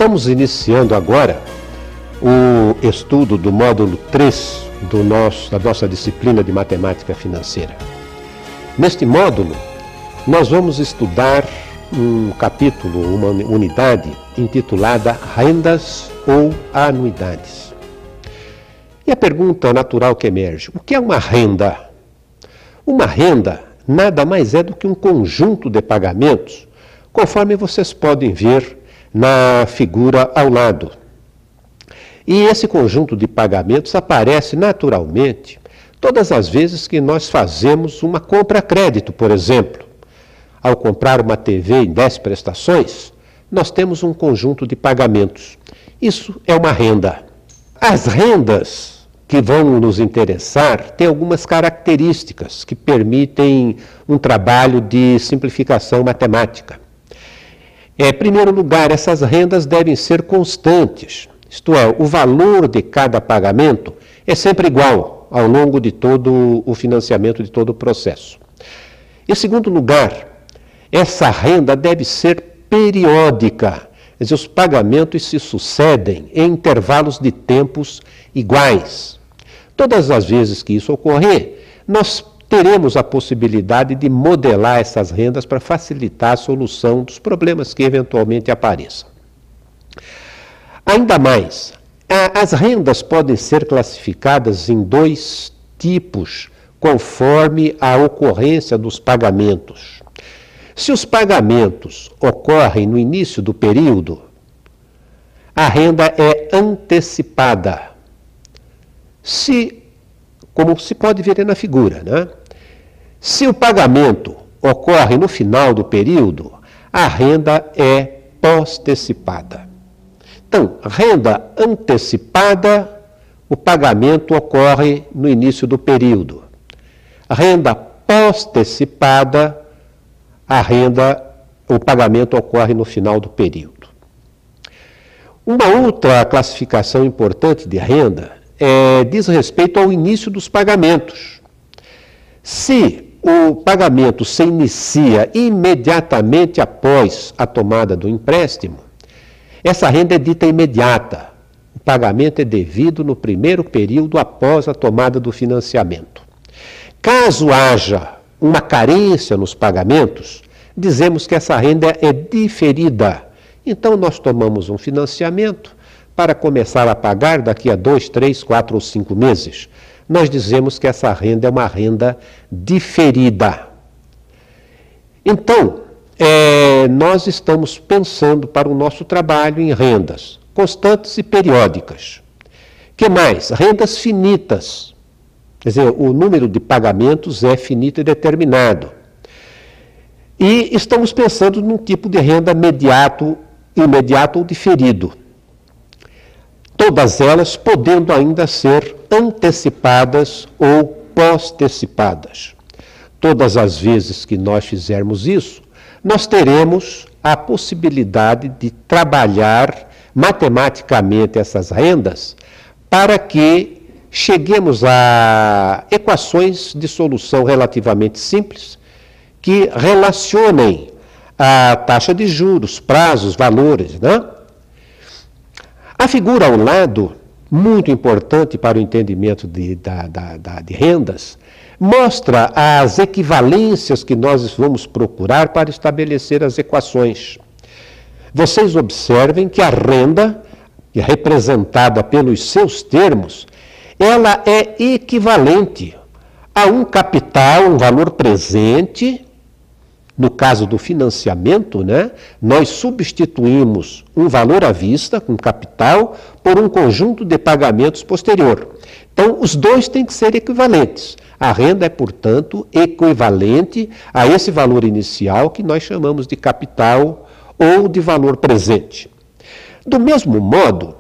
Estamos iniciando agora o estudo do módulo 3 da nossa disciplina de matemática financeira. Neste módulo, nós vamos estudar um capítulo, uma unidade intitulada Rendas ou Anuidades. E a pergunta natural que emerge: o que é uma renda? Uma renda nada mais é do que um conjunto de pagamentos, conforme vocês podem ver na figura ao lado. E esse conjunto de pagamentos aparece naturalmente todas as vezes que nós fazemos uma compra a crédito, por exemplo. Ao comprar uma TV em 10 prestações, nós temos um conjunto de pagamentos. Isso é uma renda. As rendas que vão nos interessar têm algumas características que permitem um trabalho de simplificação matemática. Em primeiro lugar, essas rendas devem ser constantes, isto é, o valor de cada pagamento é sempre igual ao longo de todo o financiamento, de todo o processo. Em segundo lugar, essa renda deve ser periódica, quer dizer, os pagamentos se sucedem em intervalos de tempos iguais. Todas as vezes que isso ocorrer, nós teremos a possibilidade de modelar essas rendas para facilitar a solução dos problemas que eventualmente apareçam. Ainda mais, as rendas podem ser classificadas em 2 tipos, conforme a ocorrência dos pagamentos. Se os pagamentos ocorrem no início do período, a renda é antecipada. Como se pode ver na figura, né? Se o pagamento ocorre no final do período, a renda é postecipada. Então, renda antecipada, o pagamento ocorre no início do período. Renda postecipada, o pagamento ocorre no final do período. Uma outra classificação importante de renda diz respeito ao início dos pagamentos. Se o pagamento se inicia imediatamente após a tomada do empréstimo, essa renda é dita imediata. O pagamento é devido no primeiro período após a tomada do financiamento. Caso haja uma carência nos pagamentos, dizemos que essa renda é diferida. Então, nós tomamos um financiamento para começar a pagar daqui a 2, 3, 4 ou 5 meses. Nós dizemos que essa renda é uma renda diferida. Então, nós estamos pensando para o nosso trabalho em rendas constantes e periódicas. Que mais? Rendas finitas. Quer dizer, o número de pagamentos é finito e determinado. E estamos pensando num tipo de renda imediato ou diferido. Todas elas podendo ainda ser antecipadas ou postecipadas. Todas as vezes que nós fizermos isso, nós teremos a possibilidade de trabalhar matematicamente essas rendas para que cheguemos a equações de solução relativamente simples que relacionem a taxa de juros, prazos, valores, né? A figura ao lado, muito importante para o entendimento de rendas, mostra as equivalências que nós vamos procurar para estabelecer as equações. Vocês observem que a renda, representada pelos seus termos, ela é equivalente a um capital, um valor presente. No caso do financiamento, né, nós substituímos um valor à vista, com capital, por um conjunto de pagamentos posterior. Então, os dois têm que ser equivalentes. A renda é, portanto, equivalente a esse valor inicial que nós chamamos de capital ou de valor presente. Do mesmo modo,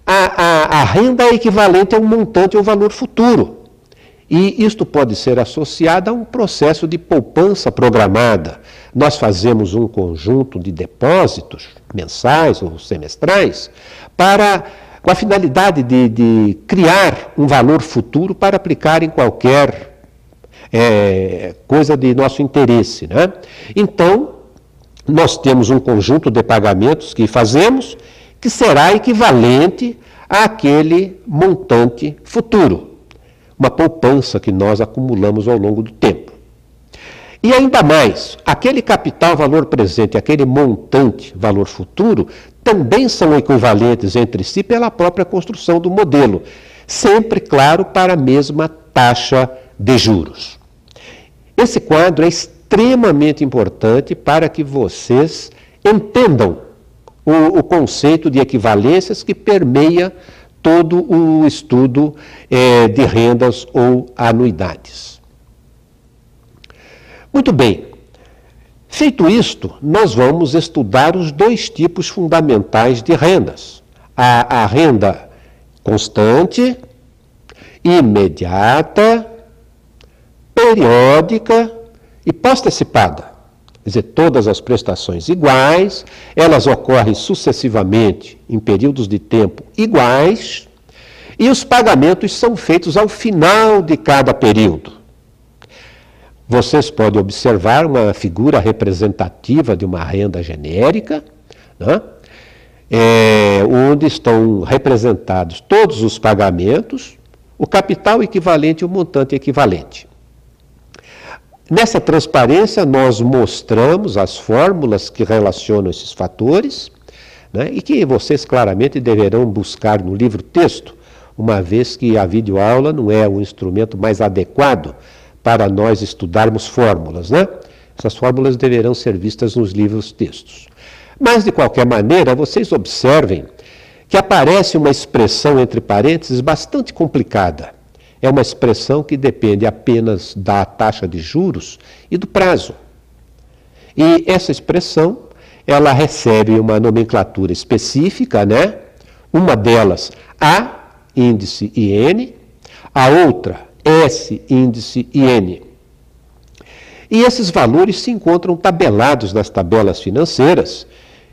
a renda é equivalente a um montante ou valor futuro. E isto pode ser associado a um processo de poupança programada. Nós fazemos um conjunto de depósitos mensais ou semestrais com a finalidade de criar um valor futuro para aplicar em qualquer coisa de nosso interesse, né? Então, nós temos um conjunto de pagamentos que fazemos que será equivalente àquele montante futuro, uma poupança que nós acumulamos ao longo do tempo. E ainda mais, aquele capital valor presente e aquele montante valor futuro também são equivalentes entre si pela própria construção do modelo, sempre, claro, para a mesma taxa de juros. Esse quadro é extremamente importante para que vocês entendam o conceito de equivalências que permeia todo o estudo de rendas ou anuidades. Muito bem. Feito isto, nós vamos estudar os dois tipos fundamentais de rendas. A renda constante, imediata, periódica e pós-antecipada. Quer dizer, todas as prestações iguais, elas ocorrem sucessivamente em períodos de tempo iguais e os pagamentos são feitos ao final de cada período. Vocês podem observar uma figura representativa de uma renda genérica, né? Onde estão representados todos os pagamentos, o capital equivalente e o montante equivalente. Nessa transparência, nós mostramos as fórmulas que relacionam esses fatores, né? E que vocês claramente deverão buscar no livro-texto, uma vez que a videoaula não é o instrumento mais adequado para nós estudarmos fórmulas, né? Essas fórmulas deverão ser vistas nos livros-textos. Mas, de qualquer maneira, vocês observem que aparece uma expressão entre parênteses bastante complicada. É uma expressão que depende apenas da taxa de juros e do prazo. E essa expressão, ela recebe uma nomenclatura específica, né? Uma delas, A, índice IN, a outra, S, índice IN. E esses valores se encontram tabelados nas tabelas financeiras,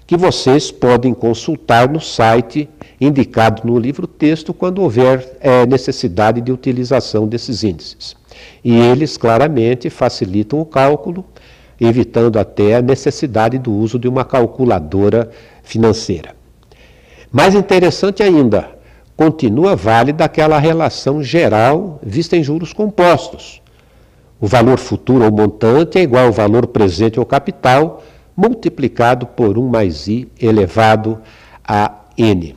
que vocês podem consultar no site indicado no livro-texto quando houver necessidade de utilização desses índices. E eles claramente facilitam o cálculo, evitando até a necessidade do uso de uma calculadora financeira. Mais interessante ainda, continua válida aquela relação geral vista em juros compostos. O valor futuro ou montante é igual ao valor presente ou capital, multiplicado por 1 mais I elevado a N.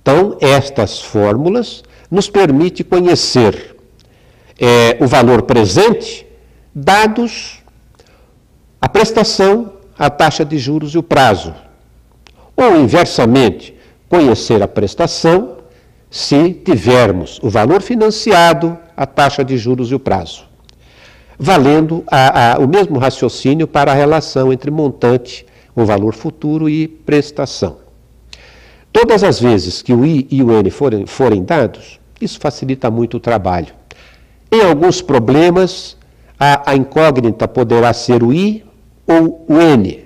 Então, estas fórmulas nos permitem conhecer o valor presente, dados a prestação, a taxa de juros e o prazo. Ou, inversamente, conhecer a prestação se tivermos o valor financiado, a taxa de juros e o prazo. Valendo o mesmo raciocínio para a relação entre montante, o valor futuro e prestação. Todas as vezes que o I e o N forem dados, isso facilita muito o trabalho. Em alguns problemas, a incógnita poderá ser o I ou o N.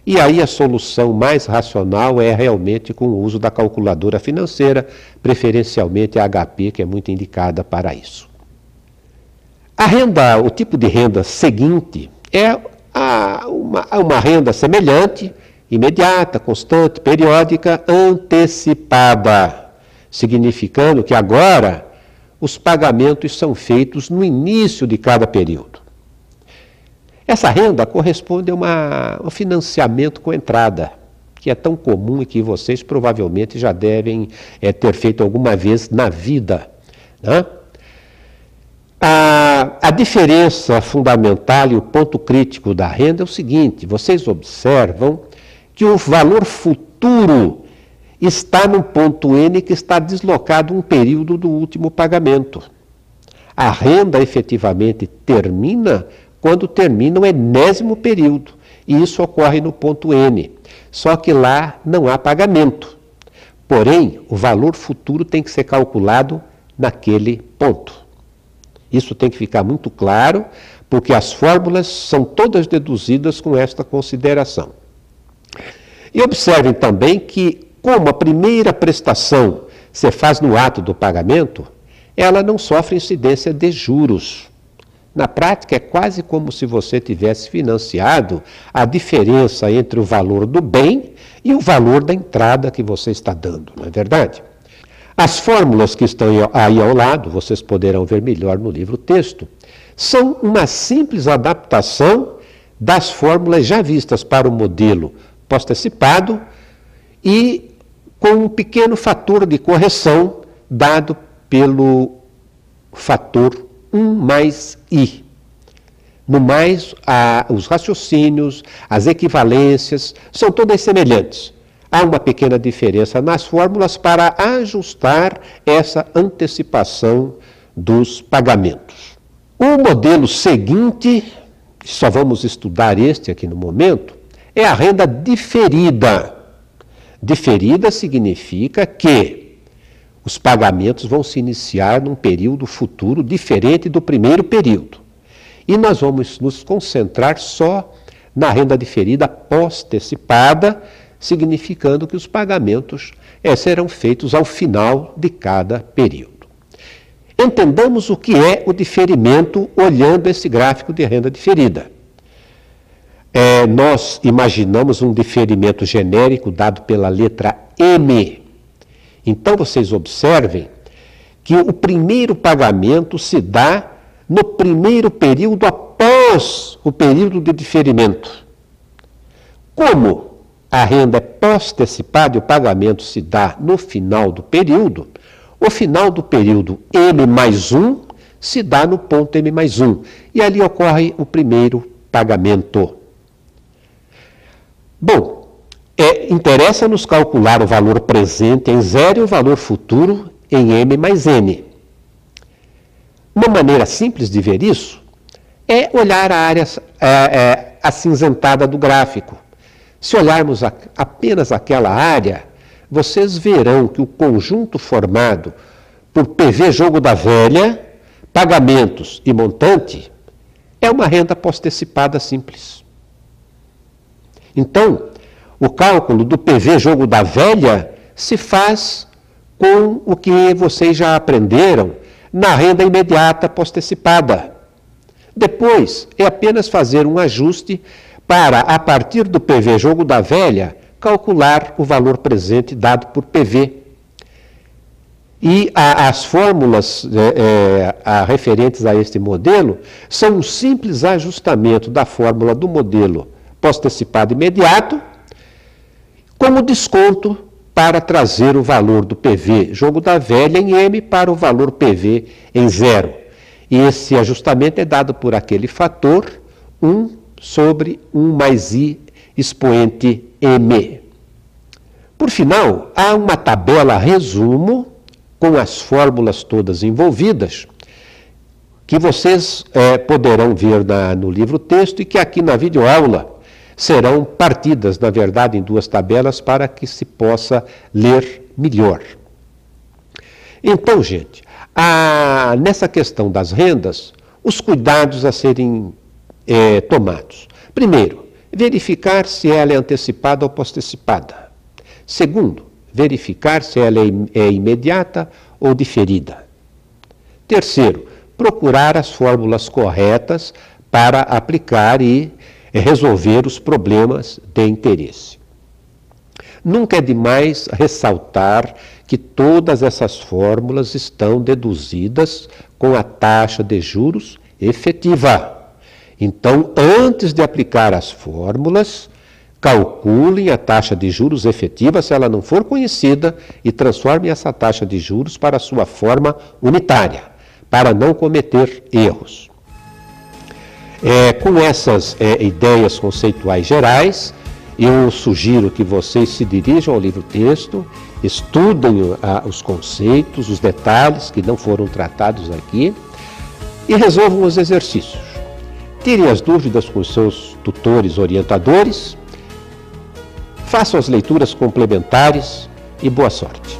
E aí a solução mais racional é realmente com o uso da calculadora financeira, preferencialmente a HP, que é muito indicada para isso. O tipo de renda seguinte é uma renda semelhante, imediata, constante, periódica, antecipada, significando que agora os pagamentos são feitos no início de cada período. Essa renda corresponde a um financiamento com entrada, que é tão comum e que vocês provavelmente já devem ter feito alguma vez na vida, né? A diferença fundamental e o ponto crítico da renda é o seguinte: vocês observam que o valor futuro está no ponto N que está deslocado um período do último pagamento. A renda efetivamente termina quando termina o enésimo período, e isso ocorre no ponto N. Só que lá não há pagamento. Porém, o valor futuro tem que ser calculado naquele ponto. Isso tem que ficar muito claro, porque as fórmulas são todas deduzidas com esta consideração. E observem também que, como a primeira prestação se faz no ato do pagamento, ela não sofre incidência de juros. Na prática, é quase como se você tivesse financiado a diferença entre o valor do bem e o valor da entrada que você está dando, não é verdade? As fórmulas que estão aí ao lado, vocês poderão ver melhor no livro texto, são uma simples adaptação das fórmulas já vistas para o modelo pós-antecipado e com um pequeno fator de correção dado pelo fator 1 mais I. No mais, os raciocínios, as equivalências, são todas semelhantes. Há uma pequena diferença nas fórmulas para ajustar essa antecipação dos pagamentos. O modelo seguinte, só vamos estudar este aqui no momento, é a renda diferida. Diferida significa que os pagamentos vão se iniciar num período futuro diferente do primeiro período. E nós vamos nos concentrar só na renda diferida pós-antecipada, significando que os pagamentos serão feitos ao final de cada período. Entendamos o que é o diferimento olhando esse gráfico de renda diferida. Nós imaginamos um diferimento genérico dado pela letra M. Então vocês observem que o primeiro pagamento se dá no primeiro período após o período de diferimento. Como a renda é pós-antecipada e o pagamento se dá no final do período, o final do período M mais 1 se dá no ponto M mais 1. E ali ocorre o primeiro pagamento. Bom, interessa-nos calcular o valor presente em 0 e o valor futuro em M mais N. Uma maneira simples de ver isso é olhar a área acinzentada do gráfico. Se olharmos apenas aquela área, vocês verão que o conjunto formado por PV Jogo da Velha, pagamentos e montante é uma renda pós-antecipada simples. Então, o cálculo do PV Jogo da Velha se faz com o que vocês já aprenderam na renda imediata pós-antecipada. Depois, é apenas fazer um ajuste para, a partir do PV Jogo da Velha, calcular o valor presente dado por PV. E as fórmulas referentes a este modelo são um simples ajustamento da fórmula do modelo pós-antecipado imediato, com o desconto para trazer o valor do PV Jogo da Velha em M para o valor PV em 0. E esse ajustamento é dado por aquele fator 1 sobre 1 mais I expoente M. Por final, há uma tabela resumo com as fórmulas todas envolvidas, que vocês poderão ver no livro texto e que aqui na videoaula serão partidas, na verdade, em 2 tabelas para que se possa ler melhor. Então, gente, nessa questão das rendas, os cuidados a serem tomados. Primeiro, verificar se ela é antecipada ou pós-antecipada. Segundo, verificar se ela é imediata ou diferida. Terceiro, procurar as fórmulas corretas para aplicar e resolver os problemas de interesse. Nunca é demais ressaltar que todas essas fórmulas estão deduzidas com a taxa de juros efetiva. Então, antes de aplicar as fórmulas, calculem a taxa de juros efetiva se ela não for conhecida e transformem essa taxa de juros para a sua forma unitária, para não cometer erros. Com essas ideias conceituais gerais, eu sugiro que vocês se dirijam ao livro-texto, estudem os conceitos, os detalhes que não foram tratados aqui e resolvam os exercícios. Tirem as dúvidas com os seus tutores orientadores, façam as leituras complementares e boa sorte.